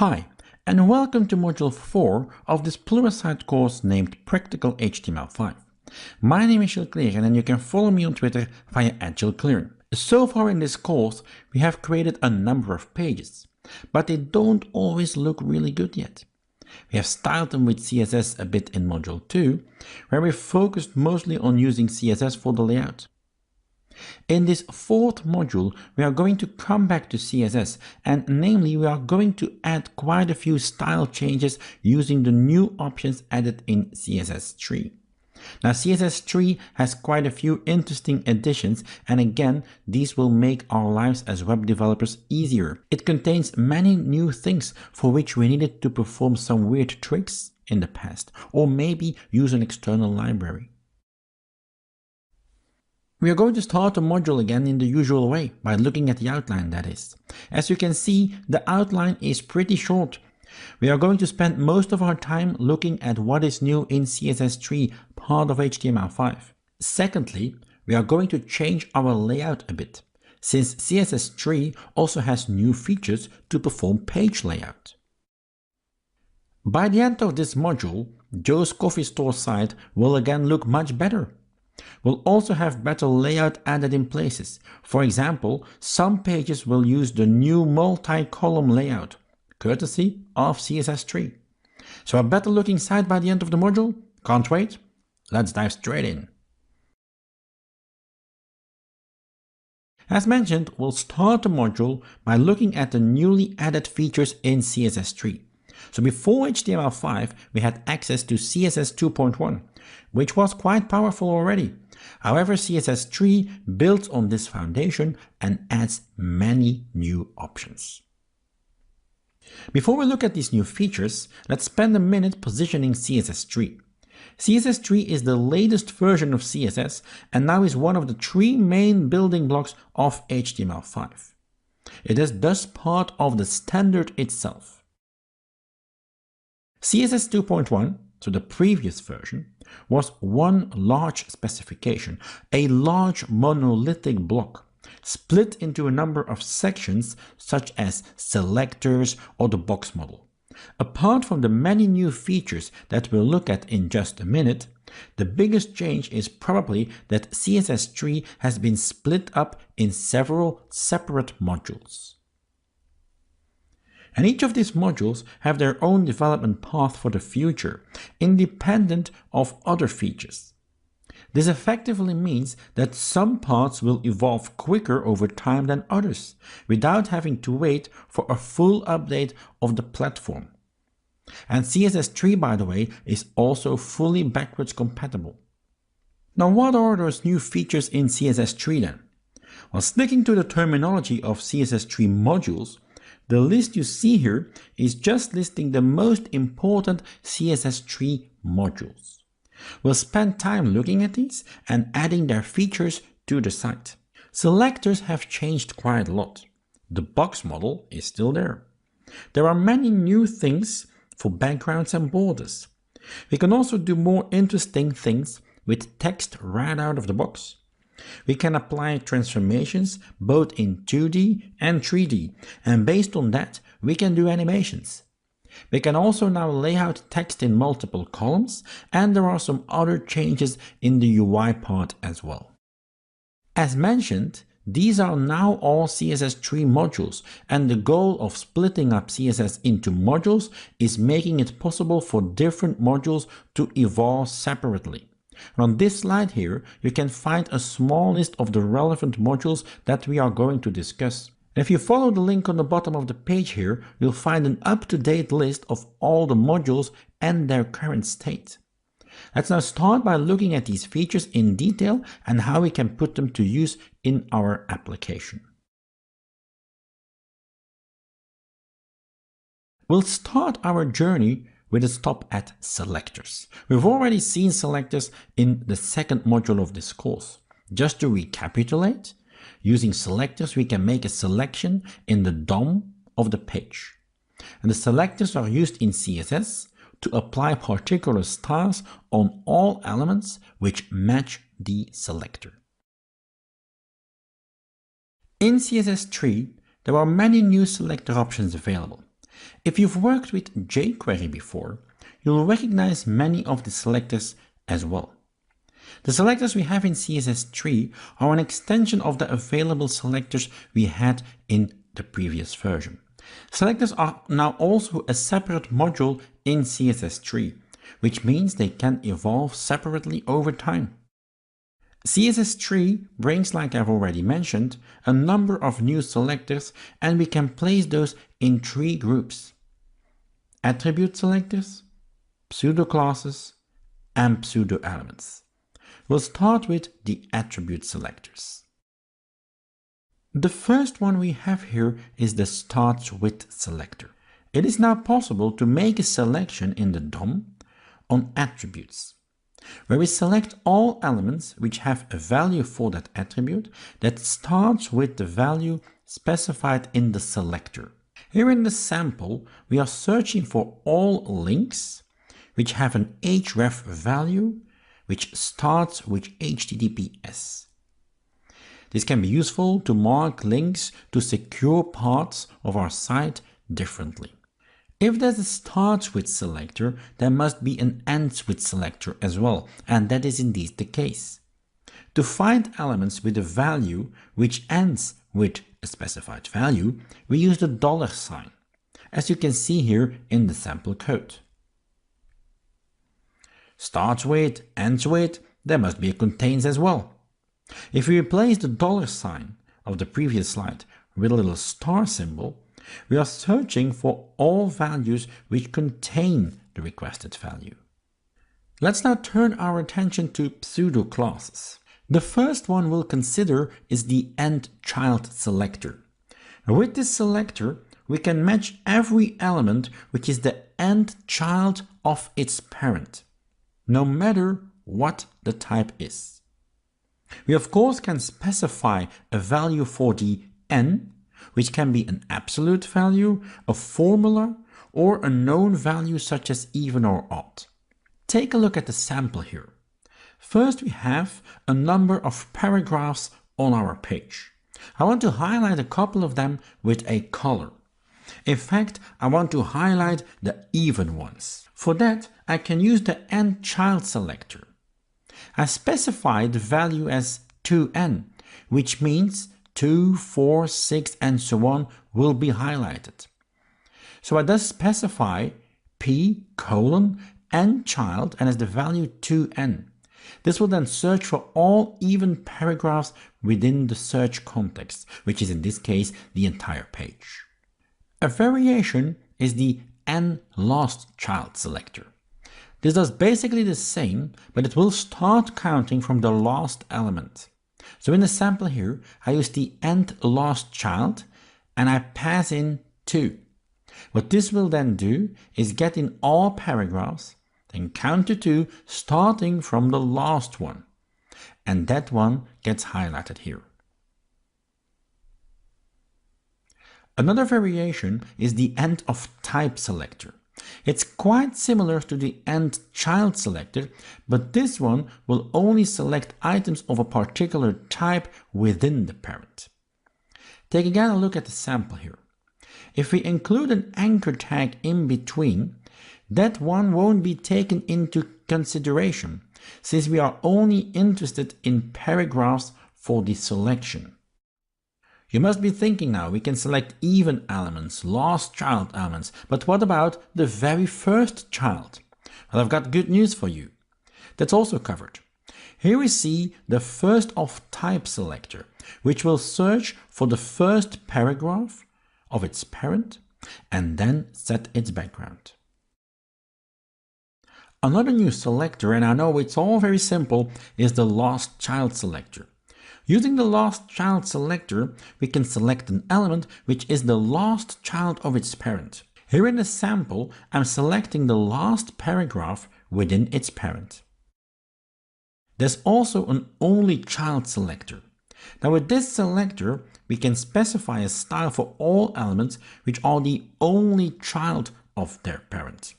Hi, and welcome to Module 4 of this Pluralsight course named Practical HTML5. My name is Gilles Kleren and you can follow me on Twitter via @GilesKleren. So far in this course, we have created a number of pages, but they don't always look really good yet. We have styled them with CSS a bit in Module 2, where we focused mostly on using CSS for the layout. In this fourth module, we are going to come back to CSS, and namely we are going to add quite a few style changes using the new options added in CSS3. Now CSS3 has quite a few interesting additions, and again, these will make our lives as web developers easier. It contains many new things for which we needed to perform some weird tricks in the past, or maybe use an external library. We are going to start the module again in the usual way, by looking at the outline, that is. As you can see, the outline is pretty short. We are going to spend most of our time looking at what is new in CSS3, part of HTML5. Secondly, we are going to change our layout a bit, since CSS3 also has new features to perform page layout. By the end of this module, Joe's coffee store site will again look much better. We'll also have better layout added in places. For example, some pages will use the new multi-column layout, courtesy of CSS3. So a better looking site by the end of the module? Can't wait. Let's dive straight in. As mentioned, we'll start the module by looking at the newly added features in CSS3. So before HTML5, we had access to CSS 2.1, which was quite powerful already. However, CSS3 builds on this foundation and adds many new options. Before we look at these new features, let's spend a minute positioning CSS3. CSS3 is the latest version of CSS and now is one of the three main building blocks of HTML5. It is thus part of the standard itself. CSS 2.1, so the previous version, was one large specification, a large monolithic block, split into a number of sections such as selectors or the box model. Apart from the many new features that we'll look at in just a minute, the biggest change is probably that CSS3 has been split up in several separate modules. And each of these modules have their own development path for the future, independent of other features. This effectively means that some parts will evolve quicker over time than others, without having to wait for a full update of the platform. And CSS3, by the way, is also fully backwards compatible. Now, what are those new features in CSS3 then? Well, sticking to the terminology of CSS3 modules, the list you see here is just listing the most important CSS3 modules. We'll spend time looking at these and adding their features to the site. Selectors have changed quite a lot. The box model is still there. There are many new things for backgrounds and borders. We can also do more interesting things with text right out of the box. We can apply transformations both in 2D and 3D, and based on that, we can do animations. We can also now lay out text in multiple columns, and there are some other changes in the UI part as well. As mentioned, these are now all CSS3 modules, and the goal of splitting up CSS into modules is making it possible for different modules to evolve separately. And on this slide here, you can find a small list of the relevant modules that we are going to discuss. And if you follow the link on the bottom of the page here, you'll find an up-to-date list of all the modules and their current state. Let's now start by looking at these features in detail and how we can put them to use in our application. We'll start our journey with a stop at selectors. We've already seen selectors in the second module of this course. Just to recapitulate, using selectors we can make a selection in the DOM of the page. And the selectors are used in CSS to apply particular styles on all elements which match the selector. In CSS3, there are many new selector options available. If you've worked with jQuery before, you'll recognize many of the selectors as well. The selectors we have in CSS3 are an extension of the available selectors we had in the previous version. Selectors are now also a separate module in CSS3, which means they can evolve separately over time. CSS3 brings, like I've already mentioned, a number of new selectors, and we can place those in 3 groups: attribute selectors, pseudo-classes, and pseudo-elements. We'll start with the attribute selectors. The first one we have here is the starts with selector. It is now possible to make a selection in the DOM on attributes, where we select all elements which have a value for that attribute that starts with the value specified in the selector. Here in the sample, we are searching for all links which have an href value which starts with HTTPS. This can be useful to mark links to secure parts of our site differently. If there's a starts with selector, there must be an ends with selector as well, and that is indeed the case. To find elements with a value which ends with a specified value, we use the $, as you can see here in the sample code. Starts with, ends with, there must be a contains as well. If we replace the $, of the previous slide with a little star symbol, we are searching for all values which contain the requested value. Let's now turn our attention to pseudo-classes. The first one we'll consider is the end-child selector. With this selector, we can match every element which is the end-child of its parent, no matter what the type is. We of course can specify a value for the n, which can be an absolute value, a formula, or a known value such as even or odd. Take a look at the sample here. First, we have a number of paragraphs on our page. I want to highlight a couple of them with a color. In fact, I want to highlight the even ones. For that, I can use the end-child selector. I specify the value as 2n, which means 2, 4, 6, and so on will be highlighted. So I thus specify p (end-child) and as the value 2n. This will then search for all even paragraphs within the search context, which is in this case the entire page. A variation is the n-last-child selector. This does basically the same, but it will start counting from the last element. So in the sample here, I use the end-last-child and I pass in 2. What this will then do is get in all paragraphs, then count to 2 starting from the last one. And that one gets highlighted here. Another variation is the end-of-type selector. It's quite similar to the end-child selector, but this one will only select items of a particular type within the parent. Take again a look at the sample here. If we include an anchor tag in between, that one won't be taken into consideration, since we are only interested in paragraphs for the selection. You must be thinking now, we can select even elements, last child elements, but what about the very first child? Well, I've got good news for you. That's also covered. Here we see the first of type selector, which will search for the first paragraph of its parent and then set its background. Another new selector, and I know it's all very simple, is the last child selector. Using the last child selector, we can select an element which is the last child of its parent. Here in the sample, I'm selecting the last paragraph within its parent. There's also an only child selector. Now with this selector, we can specify a style for all elements which are the only child of their parent.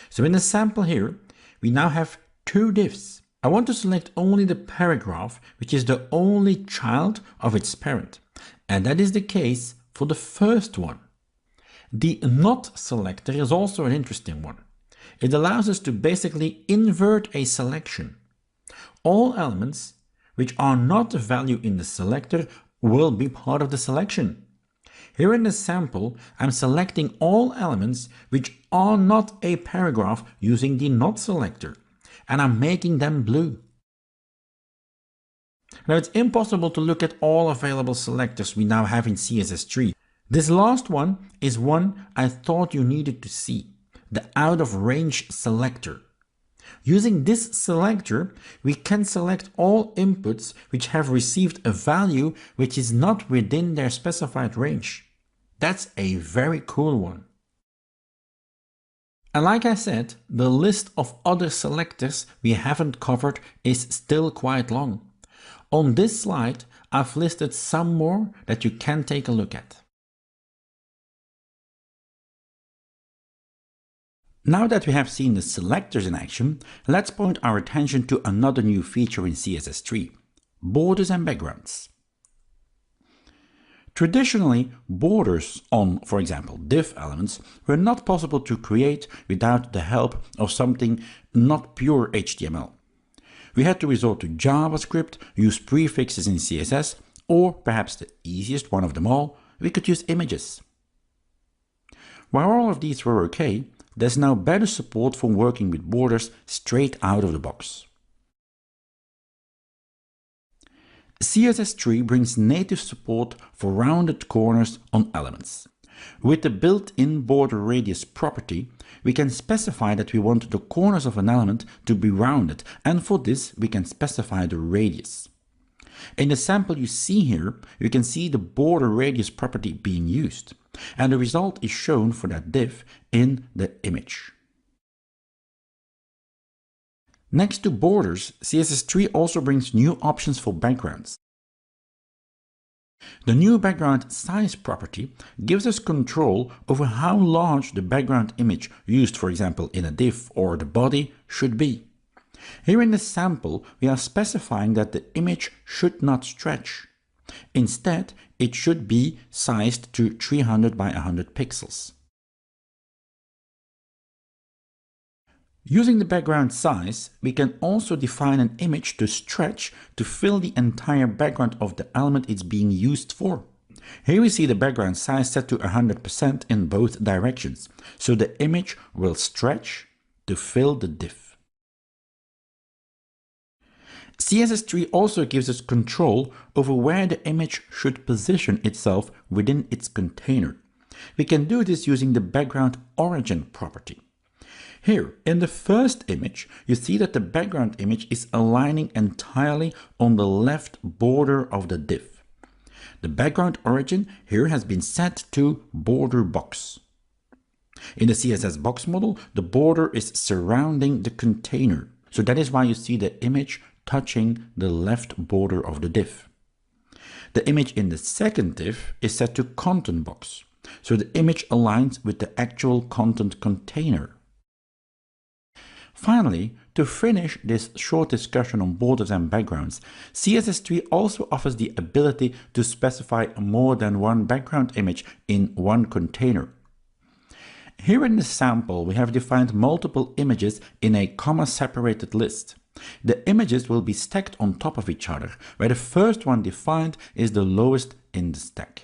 So in the sample here, we now have 2 divs. I want to select only the paragraph which is the only child of its parent, and that is the case for the first one. The not selector is also an interesting one. It allows us to basically invert a selection. All elements which are not a value in the selector will be part of the selection. Here in this sample, I'm selecting all elements which are not a paragraph using the not selector, and I'm making them blue. Now it's impossible to look at all available selectors we now have in CSS3. This last one is one I thought you needed to see, the out of range selector. Using this selector, we can select all inputs which have received a value which is not within their specified range. That's a very cool one. And like I said, the list of other selectors we haven't covered is still quite long. On this slide, I've listed some more that you can take a look at. Now that we have seen the selectors in action, let's point our attention to another new feature in CSS3, borders and backgrounds. Traditionally, borders on, for example, div elements were not possible to create without the help of something not pure HTML. We had to resort to JavaScript, use prefixes in CSS, or perhaps the easiest one of them all, we could use images. While all of these were okay, there's now better support for working with borders straight out of the box. CSS3 brings native support for rounded corners on elements. With the built-in border radius property, we can specify that we want the corners of an element to be rounded, and for this we can specify the radius. In the sample you see here, you can see the border radius property being used, and the result is shown for that div in the image. Next to borders, CSS3 also brings new options for backgrounds. The new background size property gives us control over how large the background image used, for example, in a div or the body should be. Here in this sample, we are specifying that the image should not stretch. Instead, it should be sized to 300 by 100 pixels. Using the background size, we can also define an image to stretch to fill the entire background of the element it's being used for. Here we see the background size set to 100% in both directions, so the image will stretch to fill the div. CSS3 also gives us control over where the image should position itself within its container. We can do this using the background origin property. Here, in the first image, you see that the background image is aligning entirely on the left border of the div. The background origin here has been set to border box. In the CSS box model, the border is surrounding the container, so that is why you see the image touching the left border of the div. The image in the second div is set to content box, so the image aligns with the actual content container. Finally, to finish this short discussion on borders and backgrounds, CSS3 also offers the ability to specify more than one background image in one container. Here in this sample, we have defined multiple images in a comma-separated list. The images will be stacked on top of each other, where the first one defined is the lowest in the stack.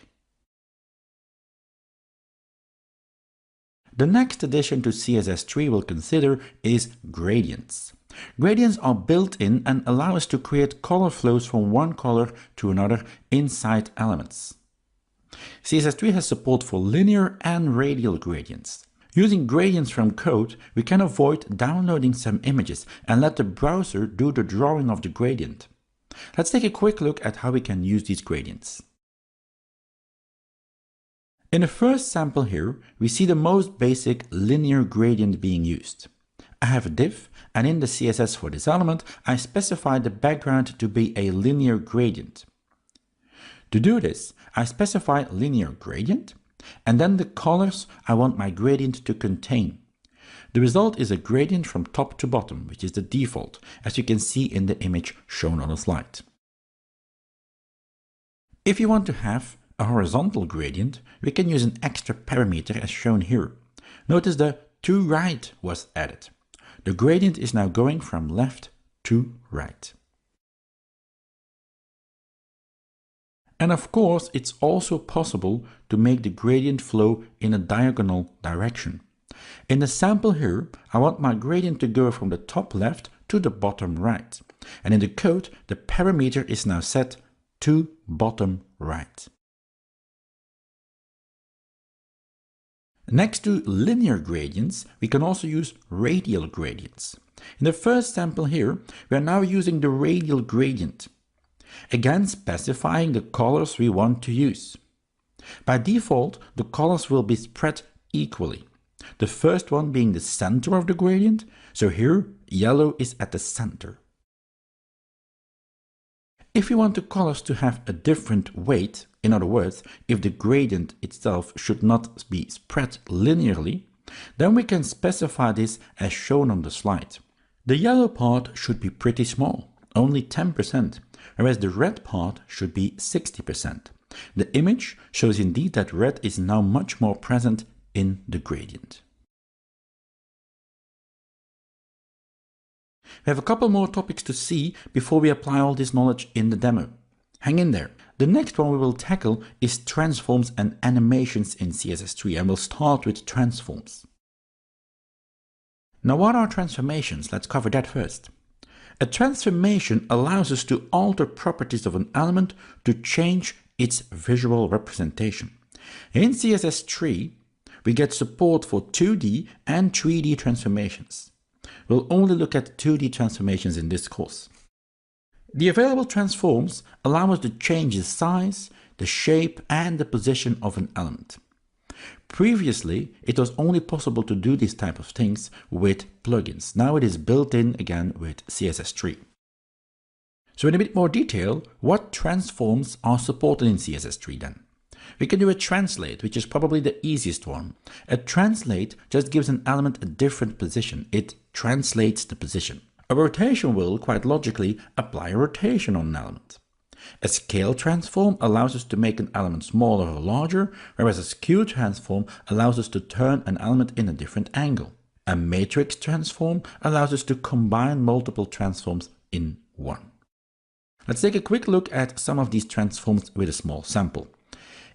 The next addition to CSS3 we'll consider is gradients. Gradients are built in and allow us to create color flows from one color to another inside elements. CSS3 has support for linear and radial gradients. Using gradients from code, we can avoid downloading some images and let the browser do the drawing of the gradient. Let's take a quick look at how we can use these gradients. In the first sample here, we see the most basic linear gradient being used. I have a div, and in the CSS for this element, I specify the background to be a linear gradient. To do this, I specify linear gradient, and then the colors I want my gradient to contain. The result is a gradient from top to bottom, which is the default, as you can see in the image shown on the slide. If you want to have a horizontal gradient, we can use an extra parameter as shown here. Notice the to right was added. The gradient is now going from left to right. And of course, it's also possible to make the gradient flow in a diagonal direction. In the sample here, I want my gradient to go from the top left to the bottom right. And in the code, the parameter is now set to bottom right. Next to linear gradients, we can also use radial gradients. In the first sample here, we are now using the radial gradient, again specifying the colors we want to use. By default, the colors will be spread equally. The first one being the center of the gradient, so here yellow is at the center. If we want the colors to have a different weight, in other words, if the gradient itself should not be spread linearly, then we can specify this as shown on the slide. The yellow part should be pretty small, only 10%, whereas the red part should be 60%. The image shows indeed that red is now much more present in the gradient. We have a couple more topics to see before we apply all this knowledge in the demo. Hang in there. The next one we will tackle is transforms and animations in CSS3, and we'll start with transforms. Now, what are transformations? Let's cover that first. A transformation allows us to alter properties of an element to change its visual representation. In CSS3, we get support for 2D and 3D transformations. We'll only look at 2D transformations in this course. The available transforms allow us to change the size, the shape, and the position of an element. Previously, it was only possible to do these type of things with plugins. Now it is built in again with CSS3. So in a bit more detail, what transforms are supported in CSS3 then? We can do a translate, which is probably the easiest one. A translate just gives an element a different position. It translates the position. A rotation will, quite logically, apply a rotation on an element. A scale transform allows us to make an element smaller or larger, whereas a skew transform allows us to turn an element in a different angle. A matrix transform allows us to combine multiple transforms in one. Let's take a quick look at some of these transforms with a small sample.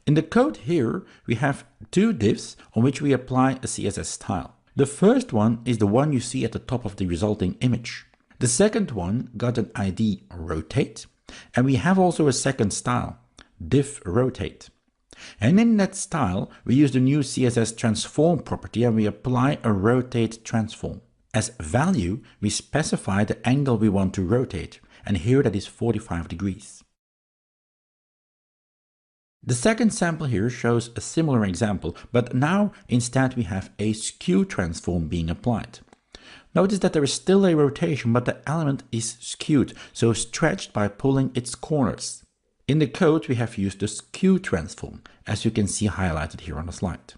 In the code here, we have two divs on which we apply a CSS style. The first one is the one you see at the top of the resulting image. The second one got an ID rotate, and we have also a second style, div rotate. And in that style, we use the new CSS transform property and we apply a rotate transform. As value, we specify the angle we want to rotate, and here that is 45 degrees. The second sample here shows a similar example, but now instead we have a skew transform being applied. Notice that there is still a rotation, but the element is skewed, so stretched by pulling its corners. In the code, we have used the skew transform, as you can see highlighted here on the slide.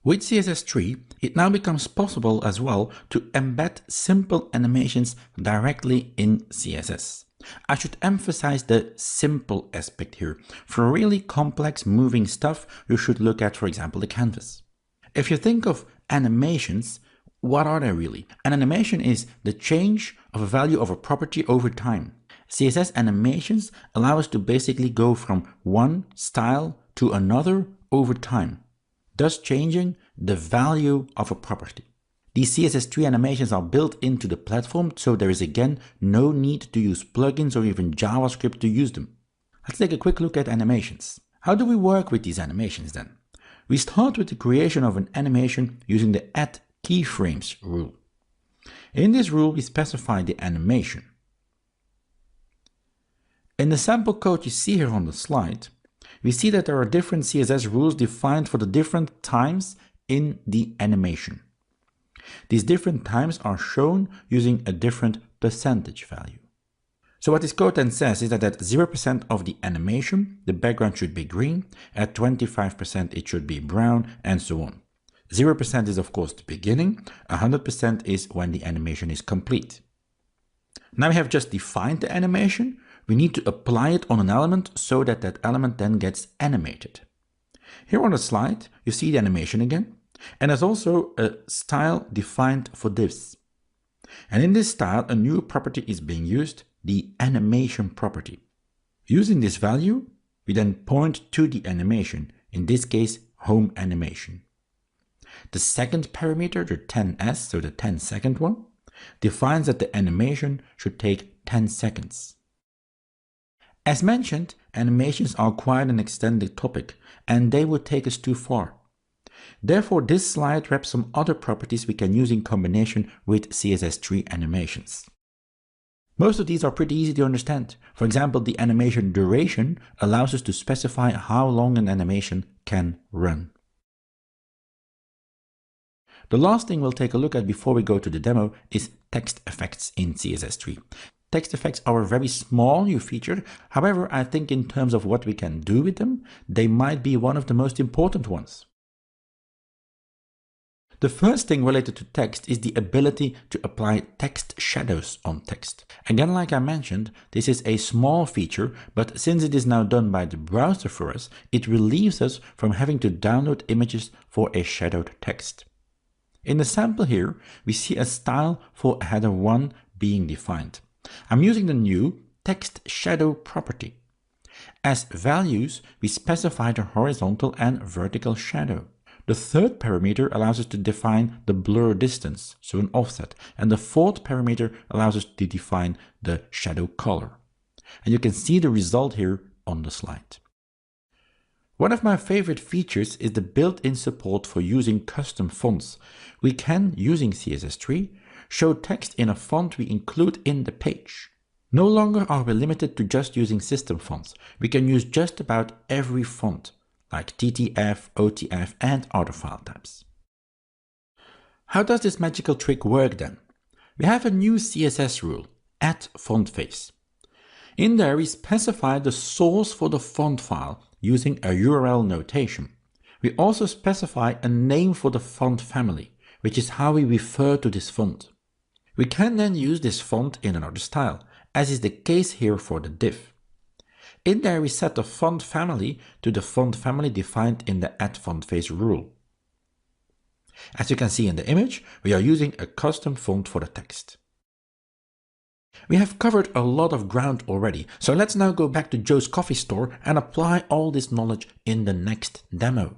With CSS3, it now becomes possible as well to embed simple animations directly in CSS. I should emphasize the simple aspect here. For really complex moving stuff, you should look at, for example, the canvas. If you think of animations, what are they really? An animation is the change of a value of a property over time. CSS animations allow us to basically go from one style to another over time, thus changing the value of a property. These CSS3 animations are built into the platform, so there is again no need to use plugins or even JavaScript to use them. Let's take a quick look at animations. How do we work with these animations then? We start with the creation of an animation using the add keyframes rule. In this rule, we specify the animation. In the sample code you see here on the slide, we see that there are different CSS rules defined for the different times in the animation. These different times are shown using a different percentage value. So what this code then says is that at 0% of the animation, the background should be green, at 25% it should be brown, and so on. 0% is of course the beginning, 100% is when the animation is complete. Now we have just defined the animation, we need to apply it on an element so that that element then gets animated. Here on the slide, you see the animation again, and there's also a style defined for this. And in this style, a new property is being used, the animation property. Using this value, we then point to the animation, in this case, home animation. The second parameter, the 10s, so the 10-second one, defines that the animation should take 10 seconds. As mentioned, animations are quite an extended topic, and they would take us too far. Therefore, this slide wraps some other properties we can use in combination with CSS3 animations. Most of these are pretty easy to understand. For example, the animation duration allows us to specify how long an animation can run. The last thing we'll take a look at before we go to the demo is text effects in CSS3. Text effects are a very small new feature. However, I think in terms of what we can do with them, they might be one of the most important ones. The first thing related to text is the ability to apply text shadows on text. Again, like I mentioned, this is a small feature, but since it is now done by the browser for us, it relieves us from having to download images for a shadowed text. In the sample here, we see a style for header 1 being defined. I'm using the new text shadow property. As values, we specify the horizontal and vertical shadow. The third parameter allows us to define the blur distance, so an offset, and the fourth parameter allows us to define the shadow color. And you can see the result here on the slide. One of my favorite features is the built-in support for using custom fonts. We can, using CSS3, show text in a font we include in the page. No longer are we limited to just using system fonts. We can use just about every font, like TTF, OTF, and other file types. How does this magical trick work then? We have a new CSS rule, @fontface. In there, we specify the source for the font file using a URL notation. We also specify a name for the font family, which is how we refer to this font. We can then use this font in another style, as is the case here for the div. In there, we set the font family to the font family defined in the @fontface rule. As you can see in the image, we are using a custom font for the text. We have covered a lot of ground already, so let's now go back to Joe's coffee store and apply all this knowledge in the next demo.